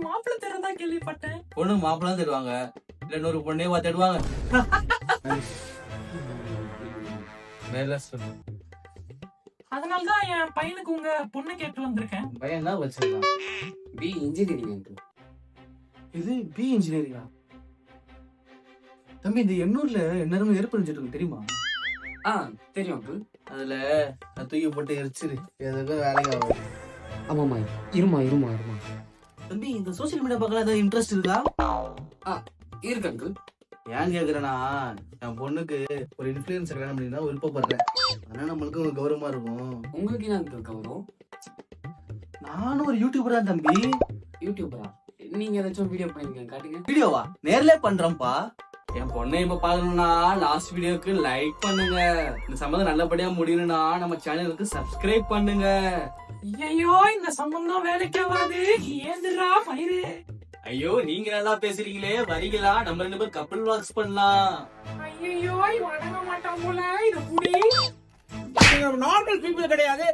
மாப்பிள்ளை தேடுறதா கேள்விப்பட்டேன். பொண்ணு மாப்பிள்ளை தேடுவாங்க, இல்ல இன்னொரு பொண்ணே தேடுவாங்க. அதனாலதான் என் பையனுக்கு உங்க பொண்ணு கேட்டு வந்திருக்கேன். பையன் தான் வச்சிருக்கான். B engineering. இது பி இன்ஜினியரிங்கா? தம்பி, இந்த எண்ணூர்ல எல்லாருமே ஏற்படுத்திட்டு இருக்கு தெரியுமா? தெரியும் அங்கிள். அதுல தூக்கி போட்டு எரிச்சிரு, எதுக்கும் வேலைக்கு ஆகும். ஆமாமா, இருமா. தம்பி, இந்த சோசியல் மீடியா பார்க்கலாம் ஏதாவது இன்ட்ரெஸ்ட் இருக்கா? இருக்கு அங்கிள். ஏன் கேக்குறேன்னா, என் பொண்ணுக்கு ஒரு இன்ஃபுளுசர் கல்யாணம் பண்ணிதான் விருப்பப்படுறேன். அதனால நம்மளுக்கு ஒரு கௌரவமா இருக்கும். உங்களுக்கு என்ன அங்கிள் கௌரவம்? நானும் ஒரு யூடியூபர் தான் தம்பி. யூடியூபரா? நீங்க ஏதாச்சும் வீடியோ பண்ணிருக்கீங்க, காட்டுங்க. வீடியோவா? நேர்ல பண்றோம்ப்பா. என் பொண்ணை இப்ப பாக்கணும்னா லாஸ்ட் வீடியோக்கு லைக் பண்ணுங்க. இந்த சம்பந்தம் நல்லபடியா முடியணும்னா நம்ம சேனலுக்கு சப்ஸ்கிரைப் பண்ணுங்க. ஐயோ, இந்த சம்பந்தம் வேலைக்கு ஆகாது. ஏந்துடா பயிரு. ஐயோ, நீங்க நல்லா பேசுறீங்களே, வரீங்களா? நம்ம 2 பேரும் கப்பிள் வாக்ஸ் பண்ணலாம். ஐயோ, வணங்க மாட்டான் போல. இத புடி. நார்மல் பீப்புள் கிடையாது.